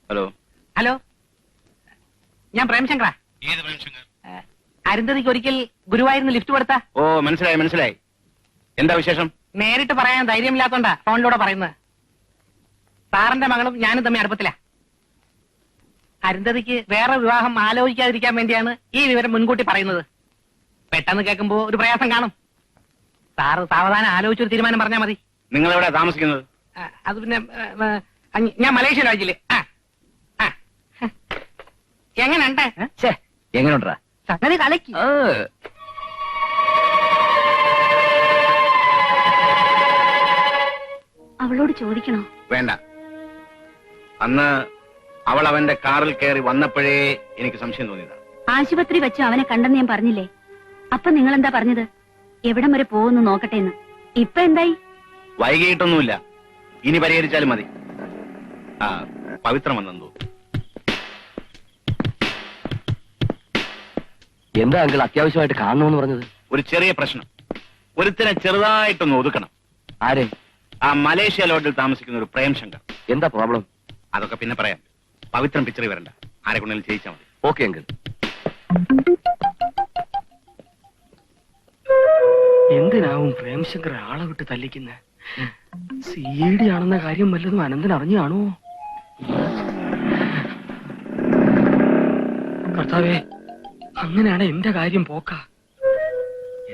Hello hello, ഞാൻ പ്രേംശങ്കറാ. ഏത് പ്രേംശങ്കർ? അരുന്ധതിക്ക് ഒരിക്കൽ ഗുരുവായൂരിന്ന് ലിഫ്റ്റ് കൊടുത്ത. ഓ, മനസ്സിലായി മനസ്സിലായി. എന്താ വിശേഷം? നേരിട്ട് പറയാൻ ധൈര്യമില്ലാത്തോണ്ടാ ഫോണിലൂടെ പറയുന്നത്. സാറിന്റെ മകളും ഞാനും തമ്മിൽ അടുപ്പത്തില്ല. അരുന്ധതിക്ക് വേറെ വിവാഹം ആലോചിക്കാതിരിക്കാൻ വേണ്ടിയാണ് ഈ വിവരം മുൻകൂട്ടി പറയുന്നത്. പെട്ടെന്ന് കേൾക്കുമ്പോ ഒരു പ്രയാസം കാണും. സാറ് സാവധാനം ആലോചിച്ചൊരു തീരുമാനം പറഞ്ഞാൽ മതി. നിങ്ങൾ എവിടെ താമസിക്കുന്നത്? അത് പിന്നെ ഞാൻ മലേഷ്യ രാജ്യത്തില്. എങ്ങനെയുണ്ട്? എങ്ങനെയുണ്ടാ? സംഗതി കലക്കി. അവളോട് ചോദിക്കണോ? വേണ്ട. അന്ന് അവൾ അവന്റെ കാറിൽ കയറി വന്നപ്പോഴേ എനിക്ക് സംശയം തോന്നിയതാണ്. ആശുപത്രി വെച്ച് അവനെ കണ്ടെന്ന് ഞാൻ പറഞ്ഞില്ലേ? അപ്പൊ നിങ്ങൾ എന്താ പറഞ്ഞത്? എവിടം വരെ പോകുന്നു നോക്കട്ടെ എന്ന്. ഇപ്പൊ എന്തായി? വൈകിട്ടൊന്നുമില്ല, ഇനി പരിഹരിച്ചാലും മതി. പവിത്രം വന്നെന്തോ. എന്താ അങ്കിൾ അത്യാവശ്യമായിട്ട് കാണണമെന്ന് പറഞ്ഞത്? ഒരു ചെറിയ പ്രശ്നം. ഒരുത്തിനെ ചെറുതായിട്ടൊന്ന് ഒതുക്കണം. ആരെ? ആ മലേഷ്യ ലോഡ്ജിൽ താമസിക്കുന്ന ഒരു പ്രേംശങ്കർ. എന്താ പ്രോബ്ലം? അതൊക്കെ പിന്നെ പറയാം. പവിത്രം പിക്ചറിൽ വരണ്ട, ആരെ കൊണ്ടെങ്കിലും ചെയ്യിച്ചാൽ മതി. Okay uncle. എന്തിനാവും പ്രേംശങ്കർ ആളെ വിട്ട് തല്ലിക്കുന്ന? സി.ഡി. ആണെന്ന കാര്യം വല്ലതും അനന്തൻ അറിഞ്ഞു കാണുമോ? കർത്താവേ, അങ്ങനെയാണ് എന്റെ കാര്യം പോക്ക.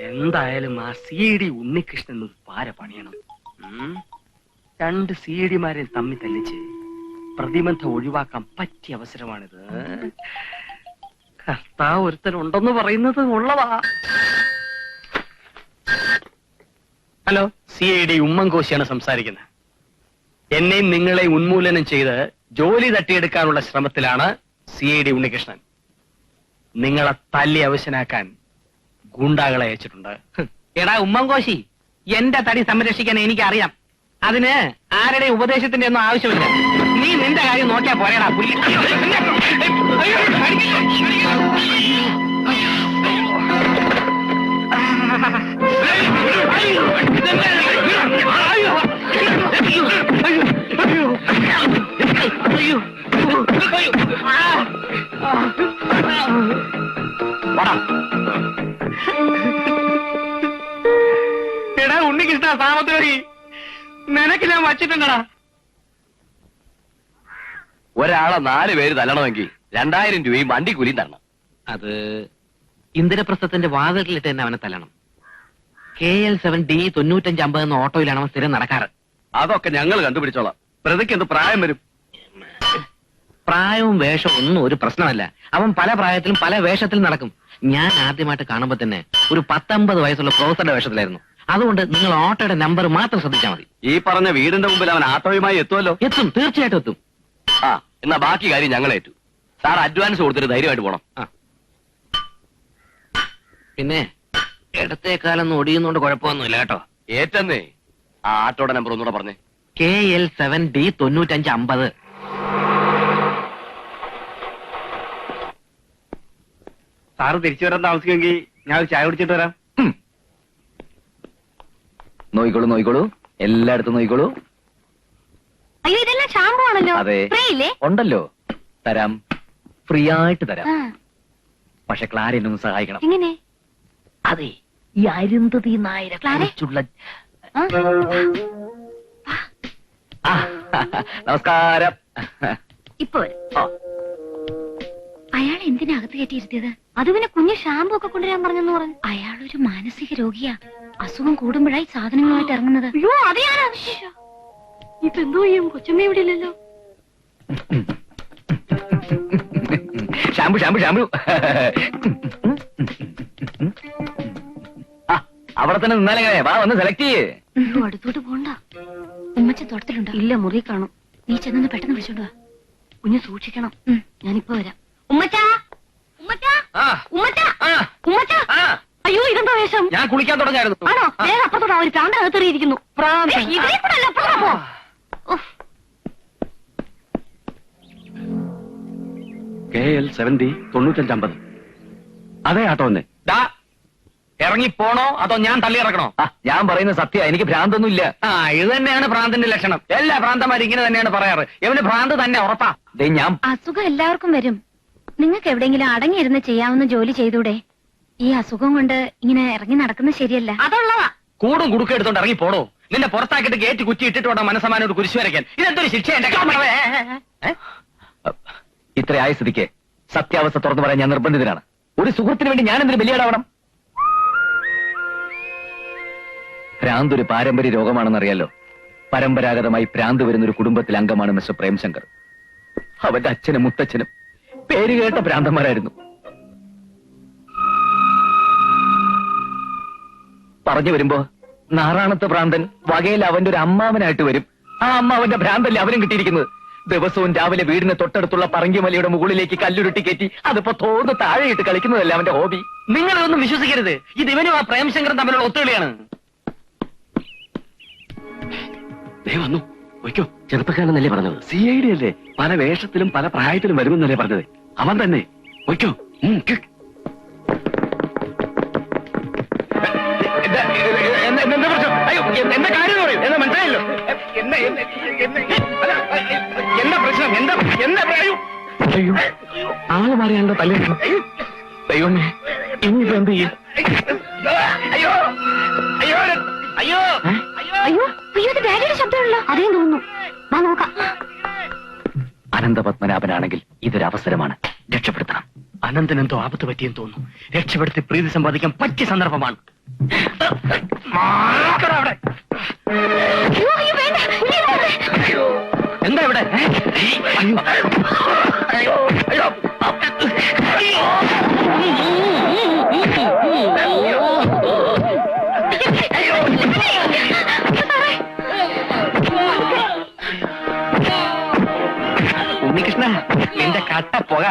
എന്തായാലും ആ സി.ഡി. ഉണ്ണികൃഷ്ണൻ ഒരു പാര പണിയണം. 2 സി.ഡി.മാരെ തമ്മി തല്ലിച്ച് പ്രതിബന്ധം ഒഴിവാക്കാൻ പറ്റിയ അവസരമാണിത്. കർത്താവ് ഒരുത്തനുണ്ടെന്ന് പറയുന്നത് ഉള്ളതാ. ഹലോ, സി.ഐ.ഡി. ഉമ്മൻകോശിയാണ് സംസാരിക്കുന്നത്. എന്നെയും നിങ്ങളെയും ഉന്മൂലനം ചെയ്ത് ജോലി തട്ടിയെടുക്കാനുള്ള ശ്രമത്തിലാണ് സി.ഐ.ഡി. ഉണ്ണികൃഷ്ണൻ. നിങ്ങളെ തല്ലി അവശനാക്കാൻ ഗുണ്ടാകളെ അയച്ചിട്ടുണ്ട്. എടാ ഉമ്മൻകോശി, എന്റെ തടി സംരക്ഷിക്കാൻ എനിക്കറിയാം. അതിന് ആരുടെ ഉപദേശത്തിന്റെ ഒന്നും ആവശ്യമില്ല. നീ നിന്റെ കാര്യം നോക്കിയാ പോരേടാ പുല്ലി. എടാ ഉണ്ണികൃഷ്ണ സാമദ്രോഹി, നിനക്ക് ഞാൻ വച്ചിട്ടുണ്ടടാ. ഒരാളെ 4 പേര് തല്ലണമെങ്കിൽ 2000 രൂപയും വണ്ടിക്കൂലിയും തരണം. അത് ഇന്ദിരപ്രസ്ഥത്തിന്റെ വാതിലിട്ട് തന്നെ അവനെ തല്ലണം. KL7D 9550 എന്ന ഓട്ടോയിലാണ് അവൻ സ്ഥിരം നടക്കാറ്. അതൊക്കെ ഞങ്ങൾ കണ്ടുപിടിച്ചോളാം. പ്രതിക്ക് എന്ത് പ്രായം വരും? പ്രായവും വേഷവും ഒന്നും ഒരു പ്രശ്നമല്ല. അവൻ പല പ്രായത്തിലും പല വേഷത്തിലും നടക്കും. ഞാൻ ആദ്യമായിട്ട് കാണുമ്പോ തന്നെ ഒരു 19 വയസ്സുള്ള പ്രൊഫസറുടെ വേഷത്തിലായിരുന്നു. അതുകൊണ്ട് നിങ്ങൾ ഓട്ടോയുടെ നമ്പർ മാത്രം ശ്രദ്ധിച്ചാൽ മതി. ഈ പറഞ്ഞ വീടിന്റെ മുമ്പിൽ അവൻ ആട്ടോയുമായി എത്തുമല്ലോ? എത്തും, തീർച്ചയായിട്ടും എത്തും. എന്നാ ബാക്കി കാര്യം ഞങ്ങളേറ്റു. സാർ അഡ്വാൻസ് കൊടുത്തിട്ട് ധൈര്യമായിട്ട് പോണം. പിന്നെ ഇടത്തേക്കാലൊന്നും ഒടിയുന്നോണ്ട് കുഴപ്പമൊന്നുമില്ല കേട്ടോ. ഏറ്റന്നേ. ആ ആട്ടോയുടെ നമ്പർ ഒന്നുകൂടെ പറഞ്ഞേ. KL7D 9550. സാറ് തിരിച്ചു വരാൻ താമസിക്കുമെങ്കിൽ ഞാൻ ഒരു ചായ കുടിച്ചിട്ട് വരാം. നോയിക്കോളൂ, എല്ലായിടത്തും നോയിക്കോളൂ. അയ്യോ, ഇതെല്ലാം ഷാമ്പു ആണല്ലോ. അതെ, ഉണ്ടല്ലോ. തരാം, ഫ്രീ ആയിട്ട് തരാം. പക്ഷെ ക്ലാര എന്നെ ഒന്ന് സഹായിക്കണം. എങ്ങനെ? അതെ, ഈ അരുന്ധതി നായരെ കുറിച്ചുള്ള. നമസ്കാരം. ഇപ്പൊ അയാൾ എന്തിനകത്ത് കയറ്റിയിരുത്തിയത്? അത് പിന്നെ കുഞ്ഞ് ഷാമ്പു ഒക്കെ കൊണ്ടുവരാൻ പറഞ്ഞെന്ന് പറഞ്ഞു. അയാളൊരു മാനസിക രോഗിയാ. അസുഖം കൂടുമ്പോഴായി സാധനങ്ങളുമായിട്ട് ഇറങ്ങുന്നത്. അയ്യോ, അതെയാണോ? ഇപ്പൊ എന്തോ ചെയ്യും? കൊച്ചമ്മ ഇവിടെ ഇല്ലല്ലോ. ഷാമ്പു അവിടെ തന്നെ നിന്നാലെങ്ങനെ? വാ, ഒന്ന് സെലക്ട് ചെയ്യേ. അടുത്തോട്ട് പോണ്ട. ഉമ്മച്ച തോട്ടത്തിലുണ്ടോ? ഇല്ല, മുറി കാണും. നീ ചെന്ന് പെട്ടെന്ന് വിളിച്ചോണ്ട് വാ. കുഞ്ഞ് സൂക്ഷിക്കണം. ഞാനിപ്പോ വരാം. അയ്യോ, ഇതെന്താ വേഷം? ഞാൻ കുളിക്കാൻ തുടങ്ങായിരുന്നു. ആണോ? അപ്പുറത്തോടാ ഒരു പ്രാന്തകത്തെറിയിരിക്കുന്നു. KL7D 9550. അതെ ആട്ടോ തന്നെ. ഇറങ്ങി പോണോ അതോ ഞാൻ തള്ളി ഇറക്കണോ? ഞാൻ പറയുന്ന സത്യ, എനിക്ക് ഭ്രാന്തൊന്നുമില്ല. ഇത് തന്നെയാണ് ഭ്രാന്തിന്റെ ലക്ഷണം. എല്ലാ ഭ്രാന്തന്മാരും ഇങ്ങനെ തന്നെയാണ് പറയാറ്. ഇവന് ഭ്രാന്ത് തന്നെ ഉറപ്പാ. ഞാൻ അസുഖം എല്ലാവർക്കും വരും. നിങ്ങൾക്ക് എവിടെയെങ്കിലും അടങ്ങിയിരുന്ന് ചെയ്യാവുന്ന ജോലി ചെയ്തൂടെ? ഈ അസുഖം കൊണ്ട് ഇങ്ങനെ ഇറങ്ങി നടക്കുന്നത് ശരിയല്ല. അതുള്ളതാ. കൂടും കുടുക്കം എടുത്തോണ്ട് ഇറങ്ങി പോണോ? നിന്നെ പുറത്താക്കിയിട്ട് ഗേറ്റ് കുറ്റി ഇട്ടിട്ട് വേണം മനസ്സമാനോട് കുരിശു വരയ്ക്കാൻ. ഇതെന്തൊരു ശിക്ഷ? ഇത്ര ആയ സ്ഥിതിക്ക് സത്യാവസ്ഥ തുറന്നു പറയാൻ ഞാൻ നിർബന്ധിതനാണ്. ഒരു സുഹൃത്തിന് വേണ്ടി ഞാൻ എന്തിനു ബലിയാടാവണം? ഭ്രാന്ത് ഒരു പാരമ്പര്യ രോഗമാണെന്നറിയാലോ. പരമ്പരാഗതമായി ഭ്രാന്ത് വരുന്ന ഒരു കുടുംബത്തിലെ അംഗമാണ് മിസ്റ്റർ പ്രേംശങ്കർ. അവന്റെ അച്ഛനും മുത്തച്ഛനും പേരുകേട്ട ഭ്രാന്തന്മാരായിരുന്നു. പറഞ്ഞു വരുമ്പോ നാറാണത്തെ ഭ്രാന്തൻ വകയിൽ അവന്റെ ഒരു അമ്മാവനായിട്ട് വരും. ആ അമ്മാവന്റെ ഭ്രാന്തല്ലേ അവനും കിട്ടിയിരിക്കുന്നത്. ദിവസവും രാവിലെ വീടിന് തൊട്ടടുത്തുള്ള പറങ്കിമലയുടെ മുകളിലേക്ക് കല്ലുരുട്ടി കയറ്റി അതിപ്പോ തോന്ന് താഴെയിട്ട് കളിക്കുന്നതല്ലേ അവന്റെ ഹോബി. നിങ്ങളൊന്നും വിശ്വസിക്കരുത്. ഇത് ഇവനും ആ പ്രേംശങ്കറും തമ്മിലുള്ള ഒത്തുകളിയാണ്. വന്നു വയ്ക്കോ. ചെറുപ്പക്കാരനല്ലേ പറഞ്ഞത്? CID അല്ലേ? പല വേഷത്തിലും പല പ്രായത്തിലും വരുമെന്നല്ലേ പറഞ്ഞത്? അവൻ തന്നെ. വയ്ക്കോ. എന്താ കാര്യം പറയൂ. എന്താ മനസ്സിലായല്ലോ? എന്താ പ്രശ്നം? എന്താ പറയൂ. അയ്യോ, ആള് മാറിയാണ്ടോ തല്ലേ. ദൈവമേ, ഇനിയിപ്പോ എന്ത് ചെയ്യും? അയ്യോ അയ്യോ അയ്യോ അയ്യോ അയ്യോ, ഇത് ഡാഡിയുടെ ശബ്ദമുള്ള അതേ തോന്നുന്നു. വാ നോക്കാം. അനന്തപത്മനാഭനാണെങ്കിൽ ഇതൊരു അവസരമാണ്. രക്ഷപ്പെടുത്തണം. അനന്തനെന്തോ ആപത്ത് പറ്റിയെന്ന് തോന്നുന്നു. രക്ഷപ്പെടുത്തി പ്രീതി സമ്പാദിക്കാൻ പറ്റിയ സന്ദർഭമാണ്. അയ്യോ അയ്യോ വേണ്ട. എന്താ ഇവിടെ? അയ്യോ അയ്യോ അയ്യോ ഉണ്ണികൃഷ്ണ, എന്റെ കട്ട പോക.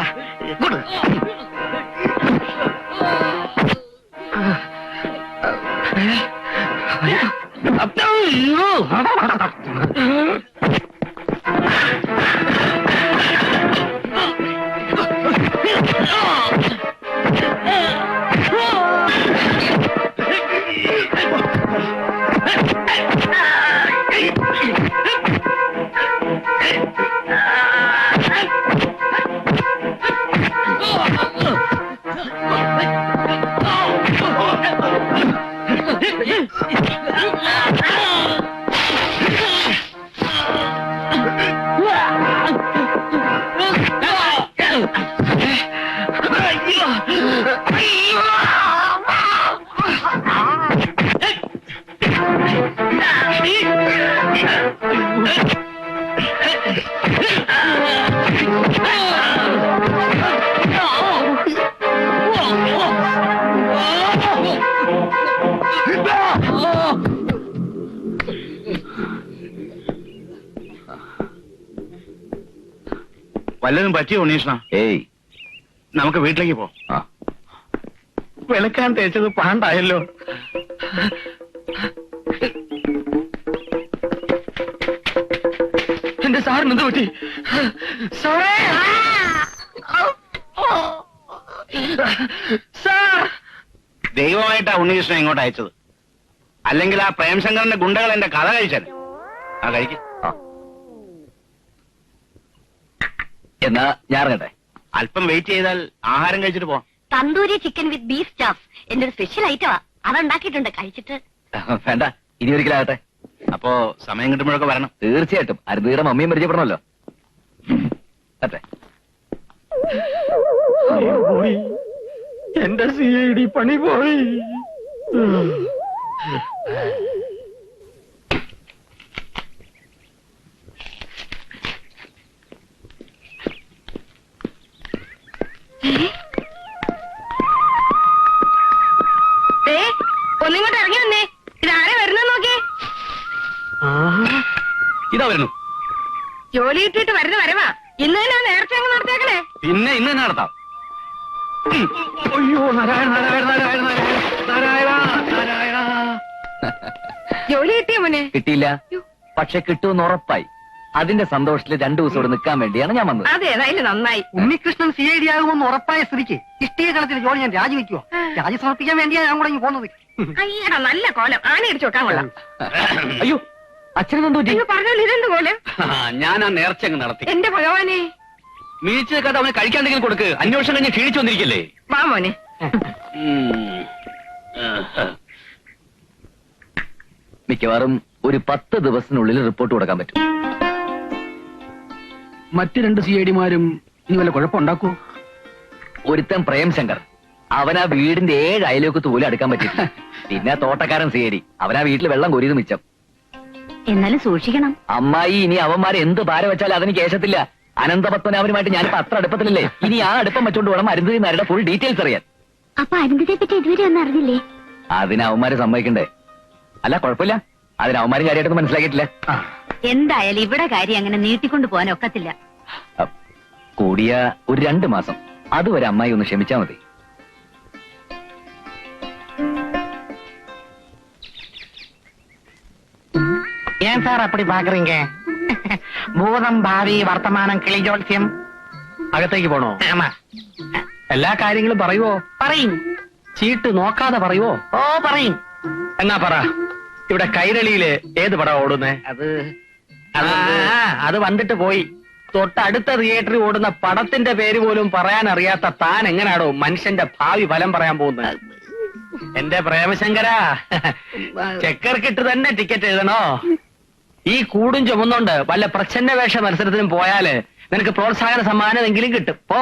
വല്ലതും പറ്റിയോ ഉണ്ണീഷ്ണ? ഏയ്, നമുക്ക് വീട്ടിലേക്ക് പോ. വെളുക്കാൻ തേച്ചത് പാണ്ടായല്ലോ. എന്റെ സാറിന് എന്ത് പറ്റി? സാറേ, സാർ. ദൈവമായിട്ടാ ഉണ്ണീഷ്ണ ഇങ്ങോട്ട് അയച്ചത്. അല്ലെങ്കിൽ ആ പ്രേംശങ്കറിന്റെ ഗുണ്ടകൾ എന്റെ കഥ കഴിച്ചാൽ. ആ കഴിക്ക്. എന്നാ ഞാൻ ഇറങ്ങട്ടെ. അല്പം വെയിറ്റ് ചെയ്താൽ ആഹാരം കഴിച്ചിട്ട് പോ. തന്തൂരി ചിക്കൻ വിത്ത് ബീഫ് സ്റ്റാഫ് എന്റെ ഒരു സ്പെഷ്യൽ ഐറ്റമാ. അതുണ്ടാക്കിയിട്ടുണ്ട്, കഴിച്ചിട്ട്. വേണ്ട, ഇനി ഒരിക്കലാകട്ടെ. അപ്പോ സമയം കിട്ടുമ്പോഴൊക്കെ വരണം. തീർച്ചയായിട്ടും. അരുതിയുടെ മമ്മിയും പരിചയപ്പെടണമല്ലോ. അതെ, പോയി എന്റെ CID പണി പോയി. ഒന്നിങ്ങോട്ട് ഇറങ്ങി വന്നേ. ഇതാരെ വരുന്ന നോക്കി. ഇതാ വരുന്നു. ജോലി കിട്ടിയിട്ട് വരുന്ന വരവാ. ഇന്ന് തന്നെ നേരത്തെ അങ്ങ് നടത്തേക്കണേ. പിന്നെ ഇന്ന് തന്നെ നടത്താം. അയ്യോ, നാരായണ നാരായണ നാരായണ നാരായണ നാരായണ. ജോലി കിട്ടിയ മോനെ? കിട്ടിയില്ല, പക്ഷെ കിട്ടുമെന്ന് ഉറപ്പായി. അതിന്റെ സന്തോഷത്തിൽ 2 ദിവസം ഇവിടെ നിൽക്കാൻ വേണ്ടിയാണ് ഞാൻ വന്നത്. അതേതായാലും നന്നായി. ഉണ്ണികൃഷ്ണൻ CID ആകുമെന്ന് ഉറപ്പായ സ്ഥിതിക്ക് ഇഷ്ടിക കളത്തിൽ ജോലി ഞാൻ രാജിവെക്കുവോ? രാജി സമർപ്പിക്കാൻ വേണ്ടിയാ ഞാൻ കൂടെ ഇങ്ങ് പോകുന്നത്. അയ്യടാ നല്ല കോലം, ആന അടിച്ചു വെക്കാൻ കൊള്ളാം. അയ്യോ, അച്ഛനെന്തോ പറ്റി? നിങ്ങൾ പറഞ്ഞോളൂ, ഇതെന്ത് കോലം? ഞാൻ ആ നേർച്ച അങ്ങ് നടത്തി. എന്റെ ഭഗവാനെ, മീഴ്ച കഥ അവന് കഴിക്കാണ്ടെങ്കിലും കൊടുക്ക്. അന്വേഷണം കഴിഞ്ഞ് ക്ഷീണിച്ചു വന്നിരിക്കല്ലേ. വാ മോനെ. മിക്കവാറും ഒരു 10 ദിവസത്തിനുള്ളിൽ റിപ്പോർട്ട് കൊടുക്കാൻ പറ്റും. മറ്റ് 2 CIDമാരും ഇനി വല്ല കുഴപ്പമുണ്ടാക്കൂ? ഒരുത്തൻ പ്രേംശങ്കർ, അവനാ വീടിന്റെ 7 അയലോക്കത്ത് പോലും അടുക്കാൻ പറ്റില്ല. പിന്നെ തോട്ടക്കാരൻ CID, അവനാ വീട്ടിൽ വെള്ളം കോരിയത് മിച്ചം. എന്നാലും സൂക്ഷിക്കണം. അമ്മായി ഇനി അവന്മാരെ എന്ത് ഭാരം വെച്ചാലും അതിന് കേശത്തില്ല. അനന്തപത്മനാഭനുമായിട്ട് ഞാനിപ്പോ അത്ര അടുപ്പത്തിലല്ലേ. ഇനി ആ അടുപ്പം വെച്ചോണ്ട് വേണം അരുന്ധതി നായരുടെ ഫുൾ ഡീറ്റെയിൽസ് അറിയാൻ. അപ്പൊ അരുന്ധതിയെ പറ്റി ഇതുവരെ ഒന്നും അറിഞ്ഞില്ലേ? അതിന് അവന്മാരെ സമ്മതിക്കണ്ടേ? അല്ല കുഴപ്പമില്ല, അതിന് അവന്മാരും കാര്യമായിട്ടൊന്നും മനസ്സിലാക്കിയിട്ടില്ല. എന്തായാലും ഇവിടെ കാര്യം അങ്ങനെ നീട്ടിക്കൊണ്ട് പോകാൻ ഒക്കത്തില്ല. കൂടിയ ഒരു 2 മാസം, അതുവരെ അമ്മായി ഒന്ന് ക്ഷമിച്ചാ മതി. ஏன் சார் அப்படி பாக்குறீங்க? ഭൂതം ഭാവി വർത്തമാനം കിളിജോത്സ്യം. അകത്തേക്ക് പോണോ? ആമാ, എല്ലാ കാര്യങ്ങളും പറയുവോ? പറയും. ചീട്ട് നോക്കാതെ പറയുവോ? ഓ പറയും. എന്നാ പറ, ഇവിടെ കൈരളിയില് ഏത് പടം ഓടുന്നേ? അത് അത് വന്നിട്ട് പോയി. തൊട്ടടുത്ത തിയേറ്ററിൽ ഓടുന്ന പടത്തിന്റെ പേര് പോലും പറയാൻ അറിയാത്ത താൻ എങ്ങനാടോ മനുഷ്യന്റെ ഭാവി ഫലം പറയാൻ പോകുന്നത്? എന്റെ പ്രേമശങ്കരാ, ചെക്കർക്കിട്ട് തന്നെ ടിക്കറ്റ് എഴുതണോ? ഈ കൂടും ചുമന്നുകൊണ്ട് വല്ല പ്രച്ഛന്ന വേഷ മത്സരത്തിനും പോയാല് നിനക്ക് പ്രോത്സാഹന സമ്മാനം കിട്ടും. പോ.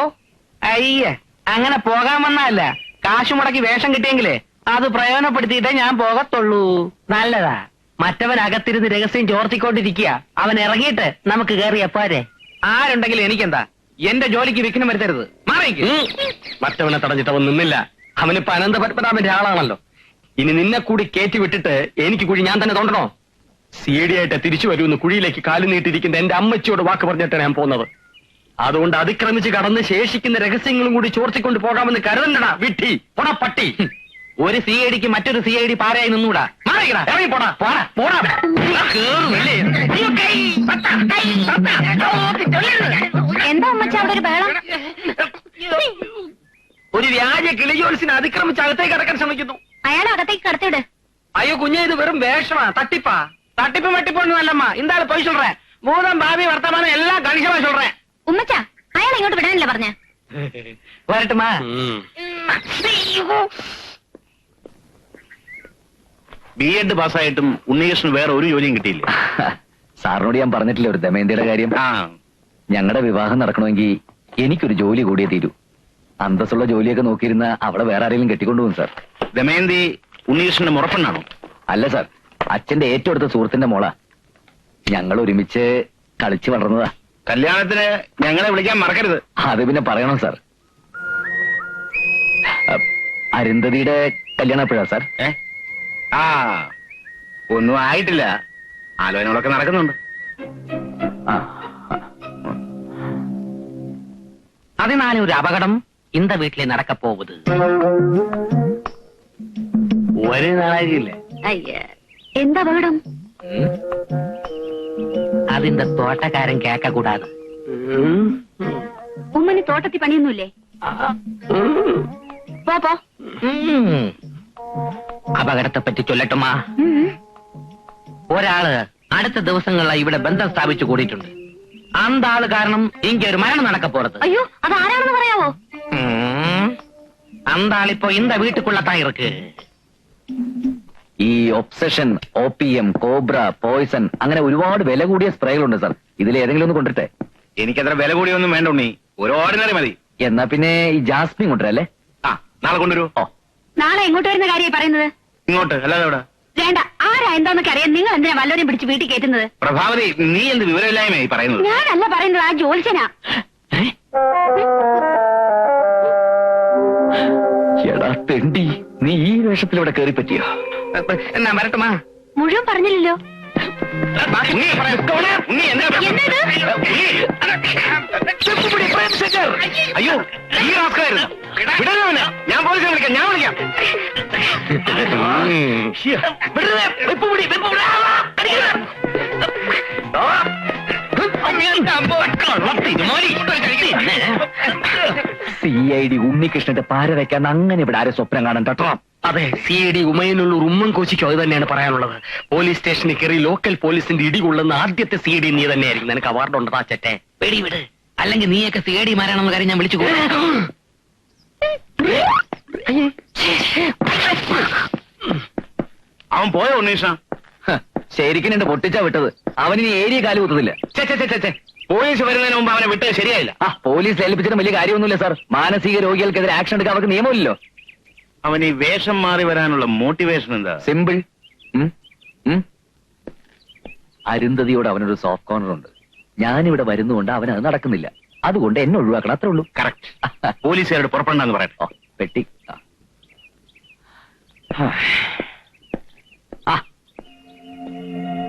അയ്യേ, അങ്ങനെ പോകാൻ വന്നല്ല. കാശു മുടക്കി വേഷം കിട്ടിയെങ്കിലേ അത് പ്രയോജനപ്പെടുത്തിയിട്ടേ ഞാൻ പോകത്തുള്ളൂ. നല്ലതാ. മറ്റവൻ അകത്തിരുന്ന് രഹസ്യം ചോർത്തിക്കൊണ്ടിരിക്കുക. അവൻ ഇറങ്ങിയിട്ട് നമുക്ക് കയറിയ പോരെ. ആരുണ്ടെങ്കിലും എനിക്കെന്താ? എന്റെ ജോലിക്ക് വിഘ്നം വരുത്തരുത്. മാറിക്ക്. മറ്റവനെ തടഞ്ഞിട്ട് അവൻ നിന്നില്ല. അവനിപ്പോ അനന്തപത്മനാഭന്റെ ആളാണല്ലോ. ഇനി നിന്നെ കൂടി കയറ്റി വിട്ടിട്ട് എനിക്ക് കുഴി ഞാൻ തന്നെ തോണ്ടണോ? CID ആയിട്ട് തിരിച്ചു വരുമെന്ന് കുഴിയിലേക്ക് കാലു നീട്ടിയിരിക്കുന്ന എന്റെ അമ്മച്ചിയോട് വാക്ക് പറഞ്ഞിട്ടാണ് ഞാൻ പോകുന്നത്. അതുകൊണ്ട് അതിക്രമിച്ച് കടന്ന് ശേഷിക്കുന്ന രഹസ്യങ്ങളും കൂടി ചോർത്തിക്കൊണ്ട് പോകാമെന്ന് കരുതണ്ടടാ വിട്ടി. പോടാ പട്ടി. ഒരു CIDക്ക് മറ്റൊരു CID പാരയായി നിന്നൂടാ. മാറിക്കടാ, ഇറങ്ങി പോടാ. പോടാ പോടാ. കേറുന്നില്ലേ? എന്താ അമ്മച്ച അവിടെ ഒരു ബഹളം? ഒരു വ്യാജ കിളിജോത്സിനെ അതിക്രമിച്ച് അകത്തേക്ക് അടക്കാൻ ശ്രമിക്കുന്നു. അയാളെ അകത്തേക്ക് കടത്തിവിട്. അയ്യോ കുഞ്ഞെ, ഇത് വെറും വേഷമാ, തട്ടിപ്പാ. തട്ടിപ്പ് മട്ടിപ്പൊന്നും അല്ലമ്മ. ഇന്താ പോയി சொல்றேன். ഭൂതം ഭാവി വർത്തമാനം എല്ലാം കണിശമാ சொல்றேன். ഉമ്മച്ച, അയാളെ ഇങ്ങോട്ട് വിടാനല്ലേ പറഞ്ഞ? വരട്ടുമാ. B.Ed പാസ്സായിട്ടും ഉണ്ണികൃഷ്ണൻ വേറെ ഒരു ജോലിയും കിട്ടിയില്ല. സാറിനോട് ഞാൻ പറഞ്ഞിട്ടില്ല ഒരു ദമയന്തിയുടെ കാര്യം. ഞങ്ങളുടെ വിവാഹം നടക്കണമെങ്കിൽ എനിക്കൊരു ജോലി കൂടിയേ തീരൂ. അന്തസ്സുള്ള ജോലിയൊക്കെ നോക്കിയിരുന്ന അവിടെ വേറെ ആരെങ്കിലും കെട്ടിക്കൊണ്ടുപോകും സാർ. ദമയന്തി ഉണ്ണികൃഷ്ണന്റെ മുറപ്പെണ്ണാണോ? അല്ല സാർ, അച്ഛന്റെ ഏറ്റവും അടുത്ത സുഹൃത്തിന്റെ മോളാ. ഞങ്ങൾ ഒരുമിച്ച് കളിച്ചു വളർന്നതാ. കല്യാണത്തിന് ഞങ്ങളെ വിളിക്കാൻ മറക്കരുത്. അത് പിന്നെ പറയണം സാർ. അരുന്ധതിയുടെ കല്യാണം എപ്പോഴാ സാർ? ഒന്നും ആയിട്ടില്ല. ആലോചനകളൊക്കെ നടക്കുന്നുണ്ട്. അതിനാലെ ഒരു അപകടം இந்த വീട്ടിലെ നടക്കപ്പോവുത്. ഒരു നാളായില്ലേ? എന്താ അപകടം? അതിന്റെ തോട്ടക്കാരൻ കേക്കൂടാതെ. ഉമ്മന് തോട്ടത്തിൽ പണിയൊന്നുമില്ലേ? പോ. അപകടത്തെ പറ്റി ചൊല്ലട്ടുമാ. ഒരാള് അടുത്ത ദിവസങ്ങളിൽ ഇവിടെ ബന്ധം സ്ഥാപിച്ചു കൂടിയിട്ടുണ്ട്. அந்த ആള് കാരണം ഇങ്ങനെ ഒരു മരണം നടക്ക പോறது. അയ്യോ, അത് ആരാണെന്ന് പറയാവോ? அந்த ആൾ ഇപ്പോ இந்த വീട്ടുക്കുള്ളതാ ഇருக்கு. ഈ ഒബ്സഷൻ, OPM, കോബ്ര, പോയ്സൺ അങ്ങനെ ഒരുപാട് വില കൂടിയ സ്പ്രേകളുണ്ട് സാർ. ഇതിൽ ഏതെങ്കിലും ഒന്ന് കൊണ്ടിട്ടെ. എനിക്കത്ര വില കൂടിയൊന്നും വേണ്ട ഉണ്ണി, ഒരു ഓർഡിനറി മതി. എന്നാ പിന്നെ ഈ ജാസ്മിൻ കൊണ്ടുവരല്ലേ? നാളെ കൊണ്ടുവരൂ. നാളെ എങ്ങോട്ട് വരുന്ന കാര്യമായി പറയുന്നത്? ഇങ്ങോട്ട്, അല്ലാതെ ഇവിടെ വേണ്ട. ആരാ എന്താന്നൊക്കെ അറിയാൻ നിങ്ങൾ എന്തിനാ വല്ലവരെയും പിടിച്ച് വീട്ടിൽ കയറ്റുന്നത്? പ്രഭാവതി, നീ എന്ത് വിവരമില്ലായ്മയായി പറയുന്നത്? ഞാനല്ല പറയുന്നത്, ആ ജോത്സ്യനാ. എടാ തെണ്ടി, നീ ഈ വേഷത്തിൽ ഇവിടെ കയറി പറ്റിയോ? എന്നാ വരട്ടുമാ. മുഴുവൻ പറഞ്ഞില്ലല്ലോ. അയ്യോ, ഈ റാസ്കലായിരുന്നു. വിടരുവനെ, ഞാൻ പോലീസിനെ വിളിക്കാം. ഞാൻ വിളിക്കാം. CID ഉണ്ണികൃഷ്ണന്റെ പാര വെക്കാൻ അങ്ങനെ ഇവിടെ ആരെ സ്വപ്നം കാണാൻ കേട്ടോ. അതെ, CID ഉമയനുള്ളൂർ ഉമ്മൻ കോശിക്കോ അത് തന്നെയാണ് പറയാനുള്ളത്. പോലീസ് സ്റ്റേഷനിൽ കയറി ലോക്കൽ പോലീസിന്റെ ഇടികൊള്ളുന്ന ആദ്യത്തെ CID നീ തന്നെയായിരിക്കും. നിനക്ക് അവാർഡ് ഉണ്ട് ആ ചെറ്റെ. വെടിവിട്, അല്ലെങ്കിൽ നീയൊക്കെ CID മാരാണെന്ന കാര്യം ഞാൻ വിളിച്ചു അവൻ പോയോ ഉണ്ണീഷ? ശരിക്കും എന്റെ പൊട്ടിച്ചാ വിട്ടത്. അവനിനി ഏരിയ കാല് കുത്തത്തില്ല. പോലീസ് വരുന്നതിന് മുമ്പ് അവനെ വിട്ടത് ശരിയായില്ല. പോലീസ് ഏൽപ്പിച്ചിട്ട് വലിയ കാര്യമൊന്നുമില്ല സാർ. മാനസിക രോഗികൾക്കെതിരെ ആക്ഷൻ എടുക്കാൻ അവർക്ക് നിയമമില്ലല്ലോ. അവൻ ഈ വേഷം മാറി വരാനുള്ള മോട്ടിവേഷൻ എന്താ? സിമ്പിൾ. അരുന്ധതിയോട് അവനൊരു സോഫ്റ്റ് കോർണർ ഉണ്ട്. ഞാനിവിടെ വരുന്നുകൊണ്ട് അവൻ അത് നടക്കുന്നില്ല. അതുകൊണ്ട് എന്നെ ഒഴിവാക്കണം, അത്രേ ഉള്ളൂ. കറക്റ്റ്. പോലീസുകാരോട് പുറപ്പെടണമെന്ന് പറയട്ടെ. ഓ, പെട്ടി.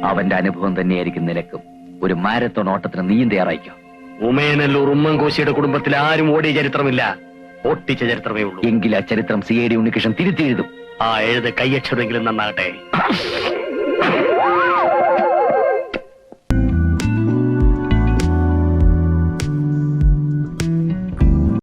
അവന്റെ അനുഭവം തന്നെയായിരിക്കും നിനക്കും. ഒരു മാരത്തോൺ ഓട്ടത്തിന് നീയും തയ്യാറായിക്കോ. ഉമയനല്ലൂർ ഉമ്മൻ കോശിയുടെ കുടുംബത്തിൽ ആരും ഓടിയ ചരിത്രമില്ല, ഓട്ടിച്ച ചരിത്രമേ ഉള്ളൂ. എങ്കിൽ ആ ചരിത്രം CID ഉണ്ണികൃഷ്ണൻ തിരുത്തി എഴുതും. ആ എഴുത് കൈയക്ഷരെങ്കിലും നന്നാകട്ടെ.